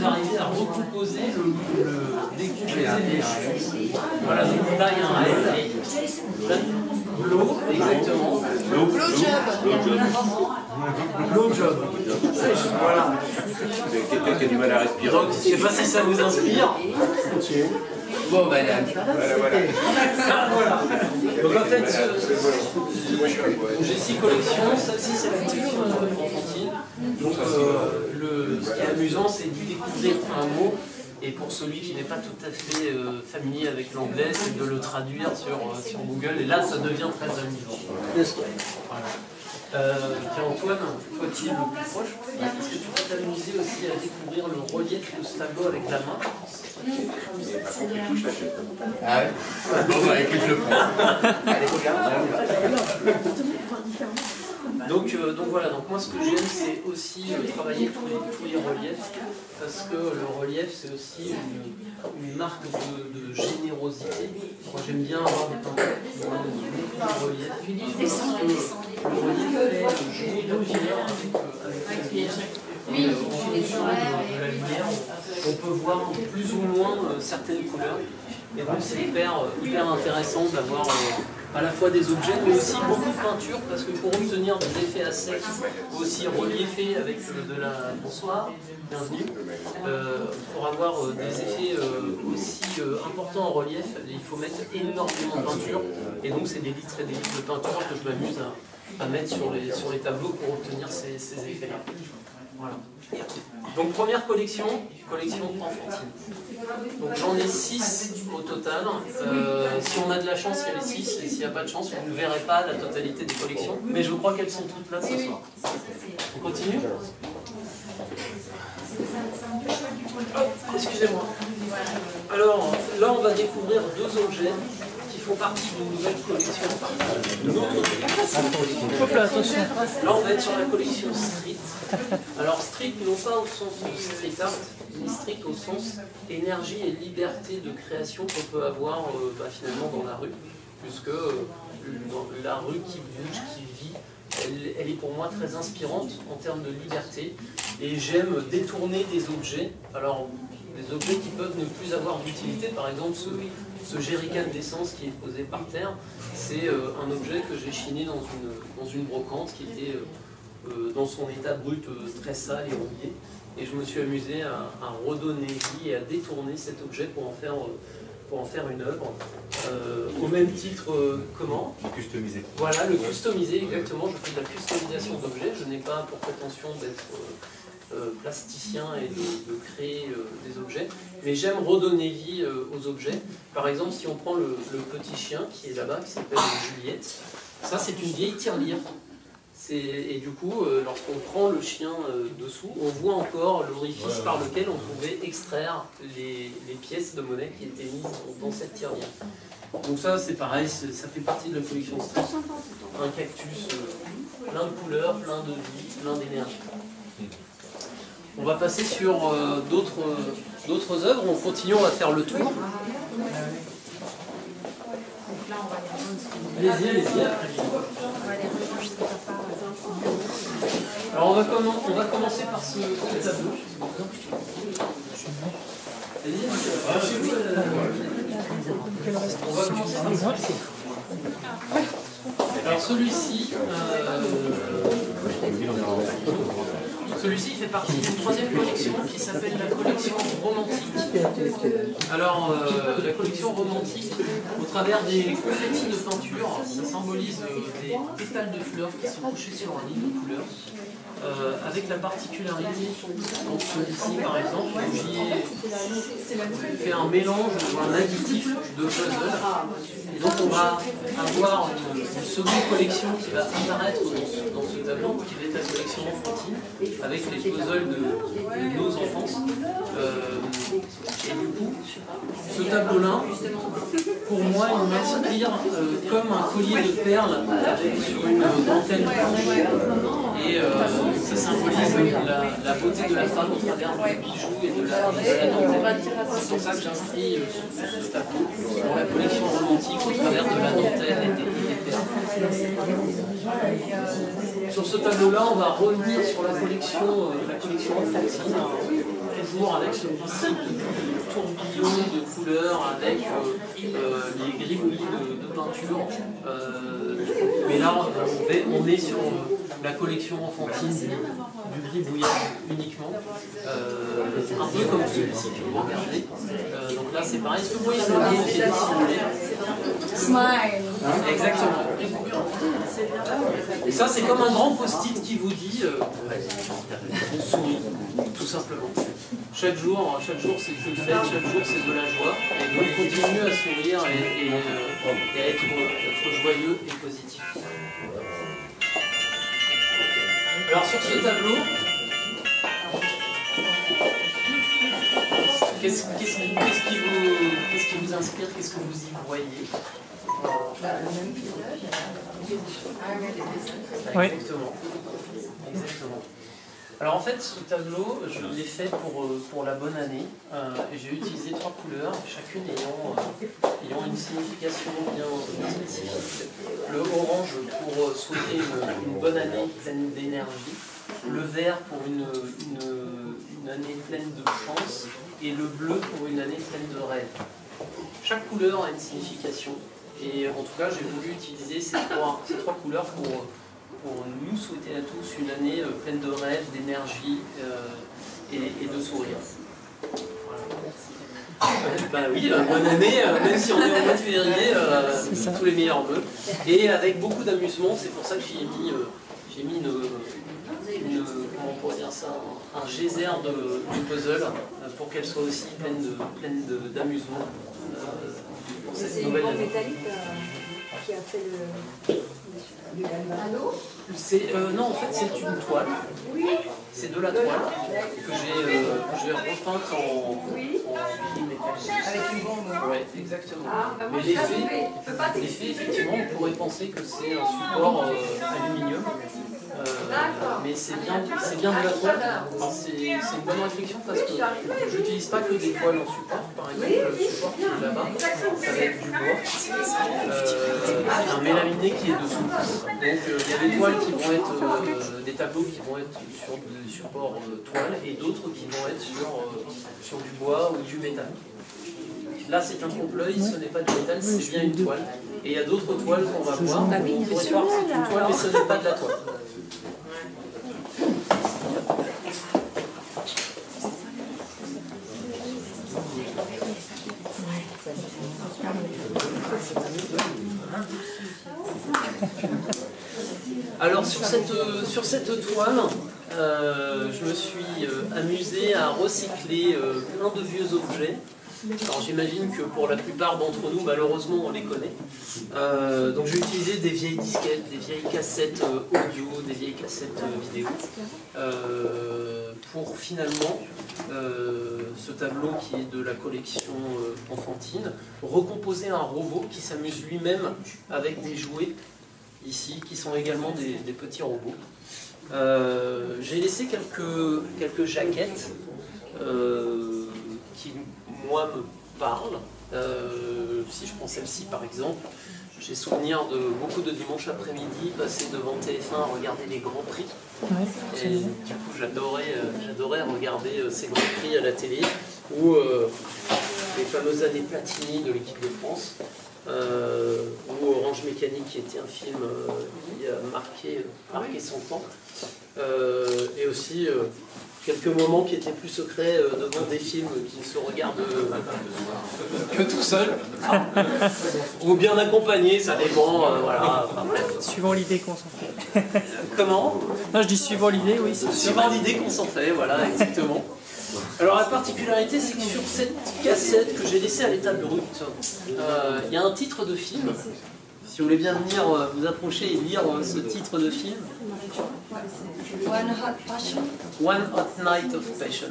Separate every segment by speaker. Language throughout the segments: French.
Speaker 1: arriver à recomposer le décomposer les choses. Voilà, donc là il y a un L. Blow, exactement. Blow job. Voilà.
Speaker 2: Quelqu'un qui a du mal à respirer.
Speaker 1: Donc, je ne sais pas si ça vous inspire. Bon, bah, voilà. Donc, en fait, j'ai 6 collections. Celle-ci, c'est la collection enfantine. Donc, ce qui est amusant, c'est de découvrir un mot. Et pour celui qui n'est pas tout à fait familier avec l'anglais, c'est de le traduire sur Google. Et là, ça devient très amusant. Voilà. Tiens Antoine, toi qui es le plus proche, est-ce que tu peux t'amuser aussi à découvrir le relief de ce tableau avec la main?
Speaker 2: Ah ouais. Bon bah écoute, je le prends. Allez, regarde.
Speaker 1: Donc voilà, donc moi ce que j'aime c'est aussi travailler tous les reliefs, parce que le relief c'est aussi une marque de générosité. Moi j'aime bien avoir des peintures de relief. Le relief fait jouer la lumière avec la lumière. Et en fonction de la lumière, on peut voir plus ou moins certaines couleurs. Et donc c'est hyper intéressant d'avoir à la fois des objets, mais aussi beaucoup de peinture, parce que pour obtenir des effets à sec, aussi reliefés avec de la... Bonsoir, bienvenue. Pour avoir des effets aussi importants en relief, il faut mettre énormément de peinture, et donc c'est des litres et des litres de peinture que je m'amuse à mettre sur les tableaux pour obtenir ces effets-là. Voilà. Donc première collection enfantine. Donc j'en ai 6 au total. Si on a de la chance, il y a les 6, et s'il n'y a pas de chance, vous ne verrez pas la totalité des collections. Mais je crois qu'elles sont toutes là ce soir. On continue? Oh, excusez-moi. Alors là on va découvrir 2 objets qui font partie d'une nouvelle collection.
Speaker 3: Attention.
Speaker 1: Là on va être sur la collection Street. Alors strict non pas au sens street art, mais strict au sens énergie et liberté de création qu'on peut avoir finalement dans la rue, puisque dans la rue qui bouge, qui vit, elle est pour moi très inspirante en termes de liberté, et j'aime détourner des objets, alors des objets qui peuvent ne plus avoir d'utilité, par exemple ce jerrycan d'essence qui est posé par terre, c'est un objet que j'ai chiné dans une brocante qui était dans son état brut très sale et rouillé, et je me suis amusé à redonner vie et à détourner cet objet pour en faire une œuvre. Au même titre, comment?
Speaker 2: Le customiser.
Speaker 1: Voilà, le customiser, exactement. Je fais de la customisation d'objets. Je n'ai pas pour prétention d'être plasticien et de créer des objets, mais j'aime redonner vie aux objets. Par exemple, si on prend le petit chien qui est là-bas, qui s'appelle Juliette, ça c'est une vieille tirelire. Et du coup, lorsqu'on prend le chien dessous, on voit encore l'orifice par lequel on pouvait extraire les pièces de monnaie qui étaient mises dans cette tirelire. Donc ça, c'est pareil, ça fait partie de la collection Street. Un cactus plein de couleurs, plein de vie, plein d'énergie. On va passer sur d'autres œuvres. On continue, on va faire le tour. Allez-y. Alors on va commencer par ce tableau. Alors celui-ci fait partie d'une 3e collection qui s'appelle la collection romantique. Alors la collection romantique, au travers des confettis de peinture, ça symbolise des pétales de fleurs qui sont couchés sur un lit de couleurs. Avec la particularité, dans celui-ci par exemple, j'y ai fait un mélange, un additif de puzzles. Et donc on va avoir une seconde collection qui va apparaître dans ce tableau, qui va être la collection enfantine, avec les puzzles de nos enfances. Et du coup, ce tableau-là, pour moi, il m'inspire comme un collier de perles sur une dentelle blanche. Et ça symbolise la beauté de la femme au travers du bijou et de la dentelle. C'est pour ça que j'inscris ce tableau dans la collection romantique au travers de la dentelle et des perles. Sur ce tableau-là, on va revenir sur la collection enfantine, toujours avec ce principe de tourbillon de couleurs, avec les gribouillis de peinture. Mais là, on est sur la collection enfantine du gribouillage uniquement. Un peu comme celui-ci que vous regardez. Donc là, c'est pareil. Est-ce que vous voyez ce logo qui est dissimulé?
Speaker 3: Smile.
Speaker 1: Exactement. Et ça, c'est comme un grand post-it qui vous dit souris, tout simplement. Chaque jour c'est une fête, chaque jour c'est de la joie. Et donc, continuez à sourire et à être joyeux et positif. Alors, sur ce tableau, qu'est-ce qui vous inspire? Qu'est-ce que vous y voyez?
Speaker 4: Oui.
Speaker 1: Exactement. Alors en fait, ce tableau, je l'ai fait pour la bonne année. Et j'ai utilisé 3 couleurs, chacune ayant une signification bien spécifique. Le orange pour souhaiter une bonne année pleine d'énergie. Le vert pour une année pleine de chance. Et le bleu pour une année pleine de rêves. Chaque couleur a une signification. Et en tout cas, j'ai voulu utiliser ces trois couleurs pour nous souhaiter à tous une année pleine de rêves, d'énergie et de sourire. Voilà. Oui, bonne année, même si on est au mois de février, tous les meilleurs vœux. Et avec beaucoup d'amusement, c'est pour ça que j'ai mis comment on pourrait dire ça, un geyser de puzzle pour qu'elle soit aussi pleine d'amusement.
Speaker 3: C'est une bombe métallique qui a fait le galvano.
Speaker 1: Non, en fait, c'est une toile. C'est de la toile que j'ai repeinte en gris métallique.
Speaker 3: Avec une bombe.
Speaker 1: Oui, exactement. Mais l'effet, effectivement, on pourrait penser que c'est un support aluminium. Mais c'est bien de la toile. C'est une bonne réflexion parce que je n'utilise pas que des toiles en support. Par exemple, le support qui est là-bas, ça va être du bois. Un mélaminé qui est dessous. Donc il y a des toiles qui vont être, des tableaux qui vont être sur des supports toile et d'autres qui vont être sur du bois ou du métal. Là, c'est un trompe-l'œil, ce n'est pas du métal, c'est bien une toile. Et il y a d'autres toiles qu'on va voir. On pourrait croire que c'est une toile, mais ce n'est pas de la toile. Alors sur cette toile, je me suis amusé à recycler plein de vieux objets. Alors j'imagine que pour la plupart d'entre nous, malheureusement, on les connaît. Donc j'ai utilisé des vieilles disquettes, des vieilles cassettes audio, des vieilles cassettes vidéo, pour finalement, ce tableau qui est de la collection enfantine, recomposer un robot qui s'amuse lui-même avec des jouets, ici, qui sont également des petits robots. J'ai laissé quelques jaquettes qui, moi, me parlent. Si je prends celle-ci, par exemple, j'ai souvenir de beaucoup de dimanches après-midi passés devant TF1 à regarder les Grands Prix. Et du coup, j'adorais regarder ces Grands Prix à la télé, ou les fameuses années Platini de l'équipe de France. Ou Orange Mécanique, qui était un film qui a marqué son temps, et aussi quelques moments qui étaient plus secrets devant des films qui ne se regardent que tout seul, ou bien accompagnés, ça dépend, voilà. Enfin, bref.
Speaker 4: Suivant l'idée qu'on s'en fait.
Speaker 1: Comment?
Speaker 4: Non, je dis suivant l'idée, oui.
Speaker 1: Suivant l'idée qu'on s'en fait, voilà, exactement. Alors la particularité, c'est que sur cette cassette que j'ai laissée à l'état brut, il y a un titre de film. Si vous voulez bien venir vous approcher et lire ce titre de film.
Speaker 3: One Hot Passion.
Speaker 1: One Hot Night of Passion.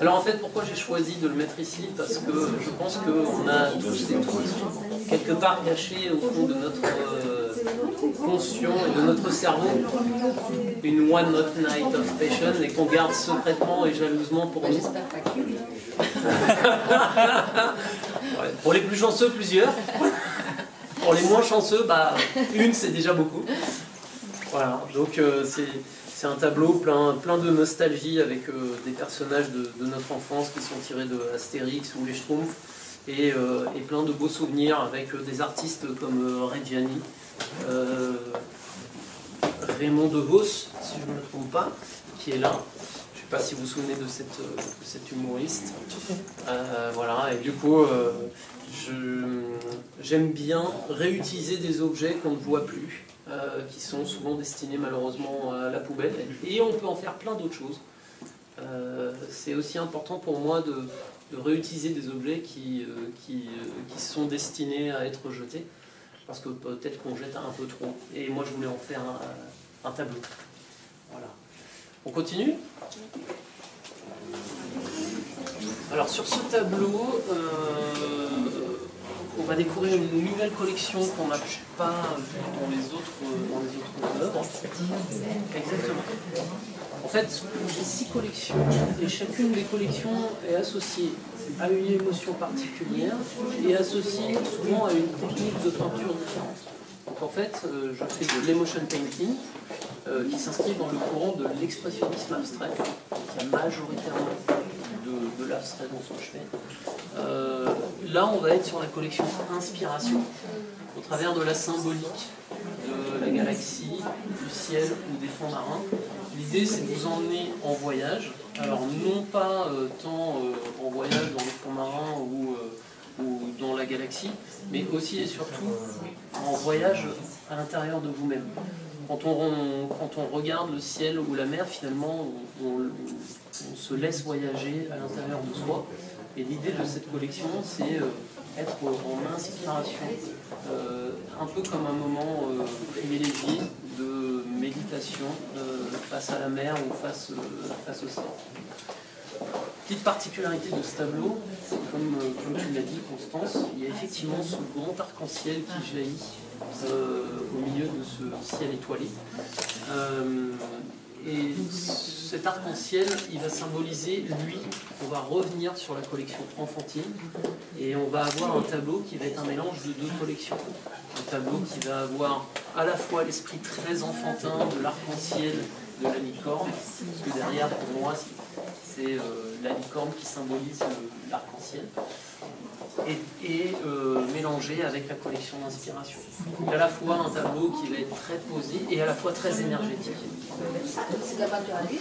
Speaker 1: Alors en fait, pourquoi j'ai choisi de le mettre ici? Parce que je pense qu'on a tous et toutes, quelque part cachés au fond de notre conscient et de notre cerveau, une One Hot Night of Passion, et qu'on garde secrètement et jalousement pour nous. Ouais, pour les plus chanceux, plusieurs. Pour les moins chanceux, une c'est déjà beaucoup. Voilà, donc c'est c'est un tableau plein de nostalgie avec des personnages de notre enfance qui sont tirés de Astérix ou les Schtroumpfs et plein de beaux souvenirs avec des artistes comme Reggiani, Raymond DeVos, si je ne me trompe pas, qui est là. Je ne sais pas si vous vous souvenez de cet humoriste. Voilà, et du coup, j'aime bien réutiliser des objets qu'on ne voit plus, qui sont souvent destinés malheureusement à la poubelle, et on peut en faire plein d'autres choses. C'est aussi important pour moi de réutiliser des objets qui sont destinés à être jetés, parce que peut-être qu'on jette un peu trop, et moi je voulais en faire un tableau. Voilà. On continue ? Alors sur ce tableau, on va découvrir une nouvelle collection qu'on n'a pas vue dans les autres œuvres. Exactement. En fait, j'ai 6 collections et chacune des collections est associée à une émotion particulière et associée souvent à une technique de peinture différente. Donc en fait, je fais de l'emotion painting qui s'inscrit dans le courant de l'expressionnisme abstrait, qui est majoritairement de l'abstrait dans ce que je fais. Là, on va être sur la collection Inspiration, au travers de la symbolique de la galaxie, du ciel ou des fonds marins. L'idée, c'est de vous emmener en voyage. Alors, non pas tant en voyage dans les fonds marins ou dans la galaxie, mais aussi et surtout en voyage à l'intérieur de vous-même. Quand on regarde le ciel ou la mer, finalement, on se laisse voyager à l'intérieur de soi. Et l'idée de cette collection, c'est être en inspiration, un peu comme un moment privilégié de méditation face à la mer ou face au ciel. Petite particularité de ce tableau, comme tu l'as dit Constance, il y a effectivement ce grand arc-en-ciel qui jaillit au milieu de ce ciel étoilé. Et cet arc-en-ciel, il va symboliser lui. On va revenir sur la collection enfantine et on va avoir un tableau qui va être un mélange de 2 collections. Un tableau qui va avoir à la fois l'esprit très enfantin de l'arc-en-ciel de la licorne, parce que derrière, pour moi, c'est la licorne qui symbolise l'arc-en-ciel, et mélangé avec la collection d'inspiration. Donc à la fois un tableau qui va être très posé et à la fois très énergétique.
Speaker 3: C'est de la peinture à l'huile?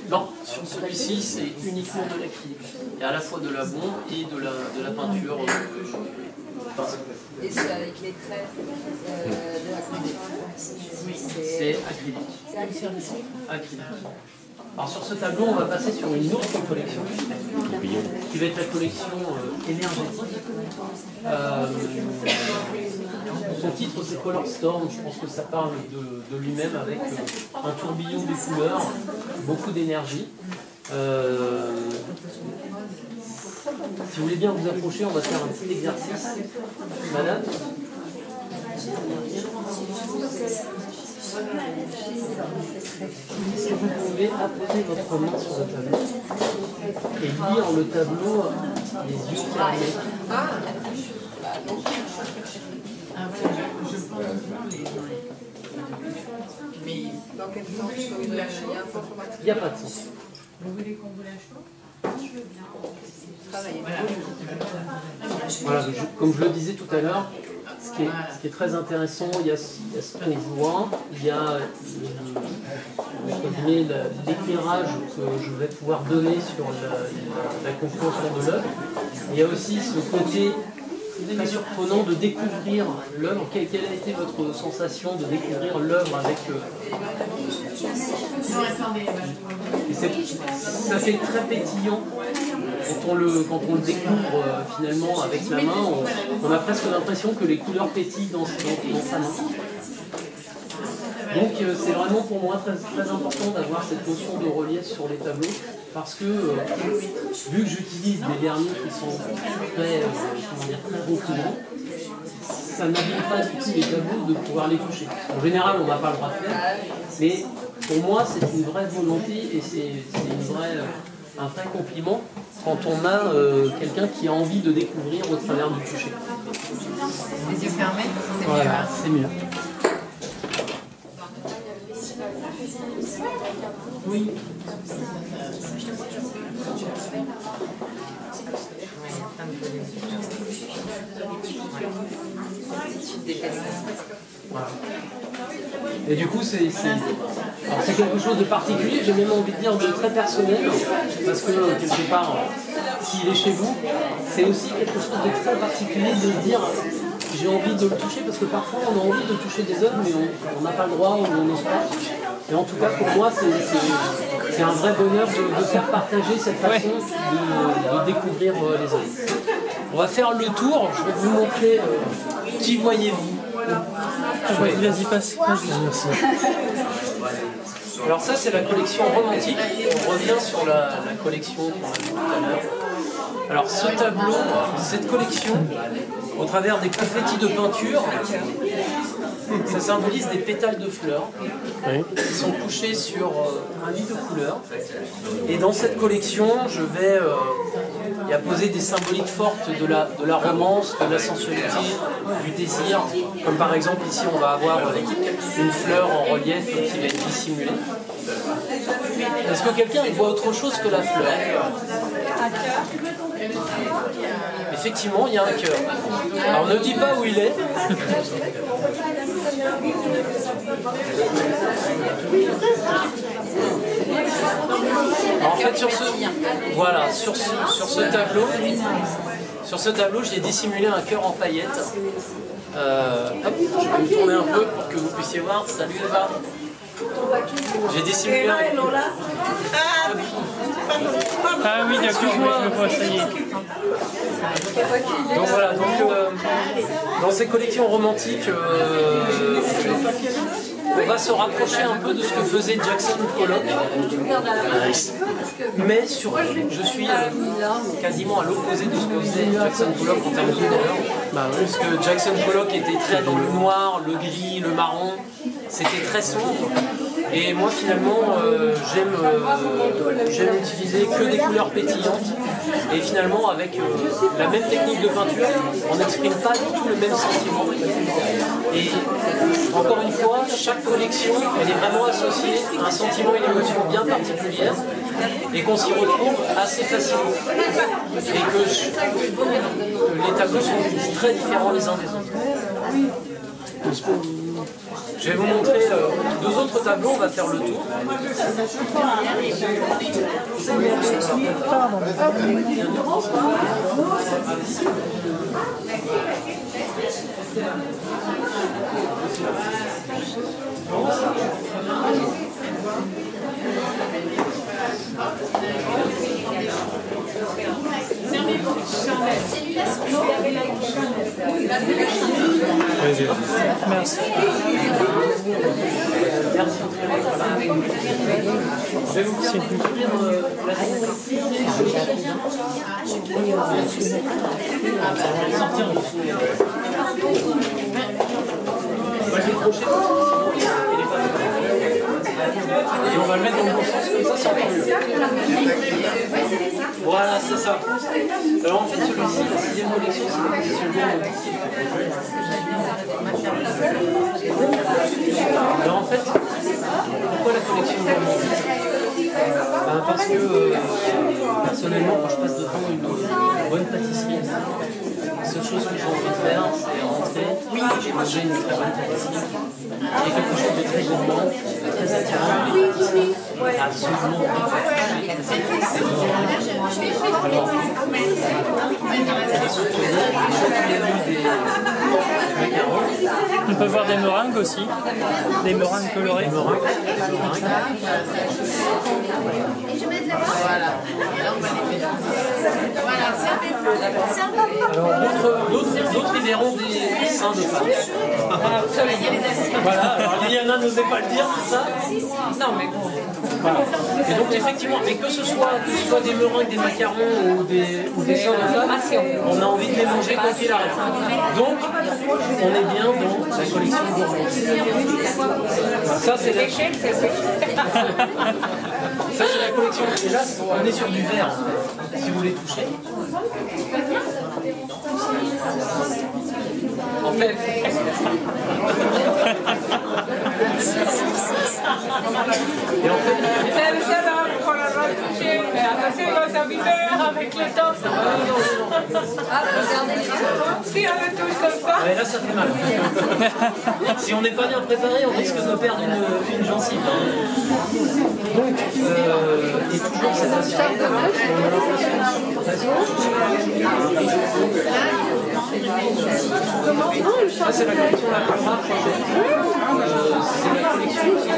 Speaker 1: Non, sur celui-ci c'est uniquement de l'acrylique. Il y a à la fois de la bombe et de la peinture.
Speaker 3: Et c'est avec les traits de la collection?
Speaker 1: Oui, c'est acrylique.
Speaker 3: C'est acrylique.
Speaker 1: Acrylique. Alors sur ce tableau, on va passer sur une autre collection, qui va être la collection énergétique. Son titre c'est Color Storm, je pense que ça parle de lui-même avec un tourbillon de couleurs, beaucoup d'énergie. Si vous voulez bien vous approcher, on va faire un petit exercice. Madame ? Si vous pouvez apposer votre main sur le tableau et lire le tableau les yeux fermés.
Speaker 3: Dans quel sens? Il y a un sens?
Speaker 1: Il n'y a pas de sens.
Speaker 5: Vous voulez qu'on vous lâche pas?
Speaker 1: Voilà, comme je le disais tout à l'heure, ce qui est très intéressant, il y a ce qu'on voit, il y a l'éclairage que je vais pouvoir donner sur la compréhension de l'œuvre. Il y a aussi ce côté très surprenant de découvrir l'œuvre. Quelle a été votre sensation de découvrir l'œuvre avec... ça fait très pétillant. Quand on le découvre finalement avec la main, on a presque l'impression que les couleurs pétillent dans sa main. Donc c'est vraiment pour moi très, très important d'avoir cette notion de relief sur les tableaux, parce que vu que j'utilise des vernis qui sont très recouvrants, ça n'habille pas du tout les tableaux de pouvoir les toucher. En général, on n'a pas le droit de faire, mais pour moi c'est une vraie volonté et c'est un vrai compliment quand on a quelqu'un qui a envie de découvrir au travers du toucher.
Speaker 5: Les yeux fermés, c'est
Speaker 1: voilà, c'est mieux. Oui. Voilà. Et du coup, c'est quelque chose de particulier, j'ai même envie de dire de très personnel, parce que quelque part, s'il est chez vous, c'est aussi quelque chose de très particulier de dire j'ai envie de le toucher, parce que parfois on a envie de toucher des œuvres, mais on n'a pas le droit ou on n'ose pas. Et en tout cas, pour moi, c'est un vrai bonheur de faire partager cette façon de découvrir les œuvres. On va faire le tour, je vais vous montrer qui voyez-vous.
Speaker 4: Vas-y, passe.
Speaker 1: Merci. Alors ça, c'est la collection romantique. On revient sur la collection qu'on a vue tout à l'heure. Alors ce tableau, cette collection, au travers des confettis de peinture, ça symbolise des pétales de fleurs qui sont couchés sur un lit de couleurs. Et dans cette collection, je vais y apposer des symboliques fortes de la romance, de la sensualité, du désir. Comme par exemple ici, on va avoir une fleur en relief qui va être dissimulée. Est-ce que quelqu'un voit autre chose que la fleur? Effectivement, il y a un cœur. Alors ne dis pas où il est. Alors, en fait, sur ce tableau, j'ai dissimulé un cœur en paillettes. Hop, je vais me tourner un peu pour que vous puissiez voir. Salut Eva. J'ai dissimulé un cœur.
Speaker 4: Ah oui, d'accord, je le vois, ça y est.
Speaker 1: Donc voilà, dans ces collections romantiques, on va se rapprocher un peu de ce que faisait Jackson Pollock. Mais surtout, je suis quasiment à l'opposé de ce que faisait Jackson Pollock en termes de couleur. Parce que Jackson Pollock était très dans le noir, le gris, le marron. C'était très sombre. Et moi finalement j'aime utiliser que des couleurs pétillantes. Et finalement avec la même technique de peinture, on n'exprime pas du tout le même sentiment. Et encore une fois, chaque collection elle est vraiment associée à un sentiment et une émotion bien particulière et qu'on s'y retrouve assez facilement. Et que les tableaux sont très différents les uns des autres. Je vais vous montrer deux autres tableaux, on va faire le tour.
Speaker 4: Merci.
Speaker 1: Je vais vous faire découvrir la sortir du souvenir. On va le décrocher et on va le mettre dans le bon sens comme ça mieux. Voilà, c'est ça. Alors en fait, celui-ci, la 6e collection, c'est la collection romantique. Alors en fait, pourquoi la collection romantique? Parce que personnellement, quand je passe devant une bonne pâtisserie, la seule chose que j'ai envie de faire, c'est rentrer, manger une très bonne pâtisserie. Il y a quelque chose de très gourmand, très attirant, absolument alors,
Speaker 4: on peut voir des meringues aussi, des meringues colorées.
Speaker 1: Alors d'autres ils verront des seins de femmes. Voilà, alors Liliana n'osait pas le dire, c'est ça? Non mais bon. Voilà. Et donc effectivement, mais que ce soit des meringues, des macarons ou des seins de femmes, on a envie de les manger quoi qu'il arrive. Donc on est bien dans la collection gourmande. Ça c'est la ça c'est la collection. Et là on est sur du verre. Si vous voulez toucher. En fait, Et en fait,
Speaker 6: Attention, il va s'habiller avec le temps. Si on le touche comme ça.
Speaker 1: ouais, là ça fait mal. Si on n'est pas bien préparé, on risque de perdre une gencive. Donc, et toujours cette aspect, on a l'impression c'est la collection la plus rare que j'ai. C'est la collection qui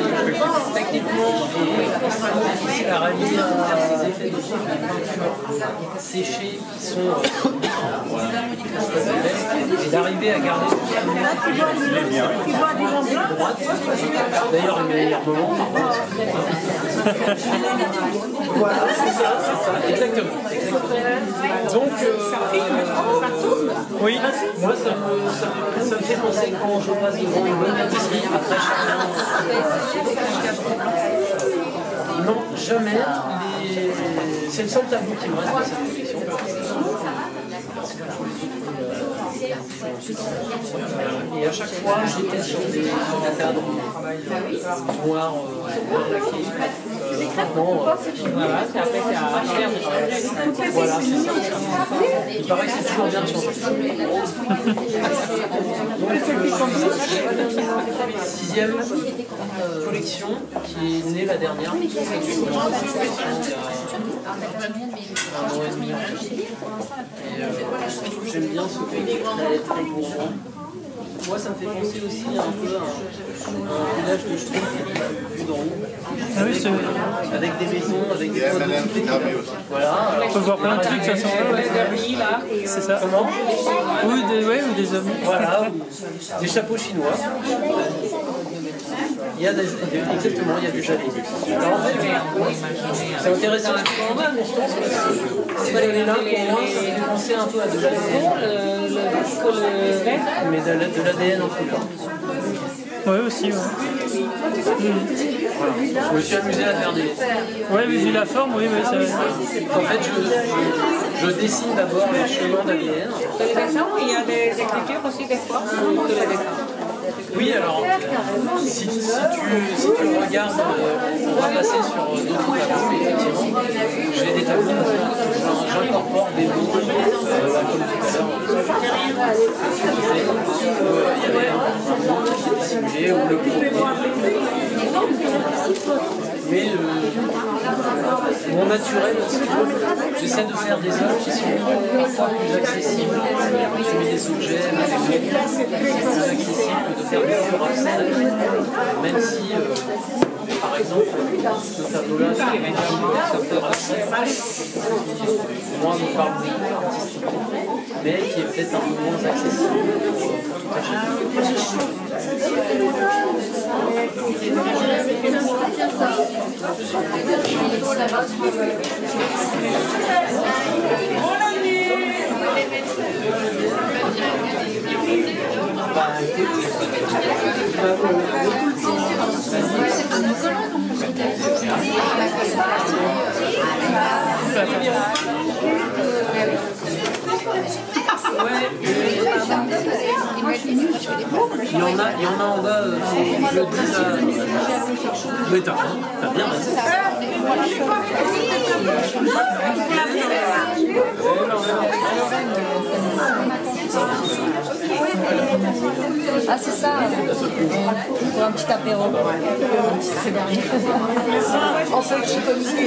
Speaker 1: techniquement est extrêmement difficile à rallier à ces effets de peinture séchés qui sont et d'arriver à garder droite. D'ailleurs, le meilleur moment, voilà, c'est ça, exactement. Donc,
Speaker 4: Oui.
Speaker 1: moi, ça me fait penser quand je passe devant une bonne pâtisserie, après non, jamais. C'est le seul tabou qui me reste de cette collection. Et à chaque fois, j'étais sur des cadres noirs laqués. Voilà, c'est après c'est à cher. Voilà, c'est ça. Il paraît que c'est toujours bien de changer. Sixième collection qui est née la dernière. Un an et demi. Et j'aime bien ce côté très gourmand. Moi, ça me fait penser aussi un peu à un village de Schtroumpf vu d'en haut.
Speaker 4: Ah oui, c'est...
Speaker 1: Avec des maisons, avec des toits de toutes les couleurs. Voilà.
Speaker 4: On peut voir plein de trucs, ça sent. C'est ça.
Speaker 1: Comment?
Speaker 4: Ou des hommes.
Speaker 1: Voilà, des chapeaux chinois. Il y a exactement, il y a du chalet. Alors en fait, c'est intéressant ce qu'on a, mais je pense que ces années-là, pour moi, ça fait penser un peu à de l'ADN. Mais de l'ADN en tout cas.
Speaker 4: Ouais, aussi, ouais.
Speaker 1: Voilà. Je me suis amusé à faire des...
Speaker 4: Ouais, vu la forme, oui, c'est vrai.
Speaker 1: En fait, je dessine d'abord les chemins d'ADN.
Speaker 6: Il y a des écritures aussi des fois.
Speaker 1: Oui, alors, si tu regardes, on va passer sur d'autres tableaux, mais effectivement, j'ai des tableaux où j'incorpore des mots, comme tout à l'heure, il y avait un mot qui était dissimulé, ou le mais mon naturel, j'essaie de faire des œuvres qui sont parfois plus accessibles. Je mets des objets avec des mots, c'est plus accessible que de faire des œuvres abstraites, même si, par exemple, ce tableau-là, c'est un œuvre abstrait, moi, me parle beaucoup artistiquement, mais qui est peut-être un peu moins accessible pour tout à chacun. Il y en a en bas, je le dis à... Mais t'as bien raison.
Speaker 3: Ah, c'est ça. Pour un petit apéro. Un petit Frédéric. En petit comité.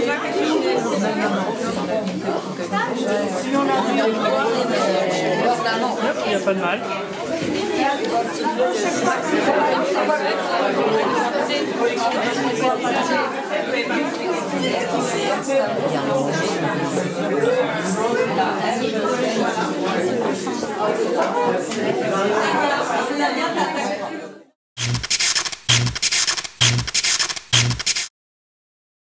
Speaker 4: Il n'y a pas de mal.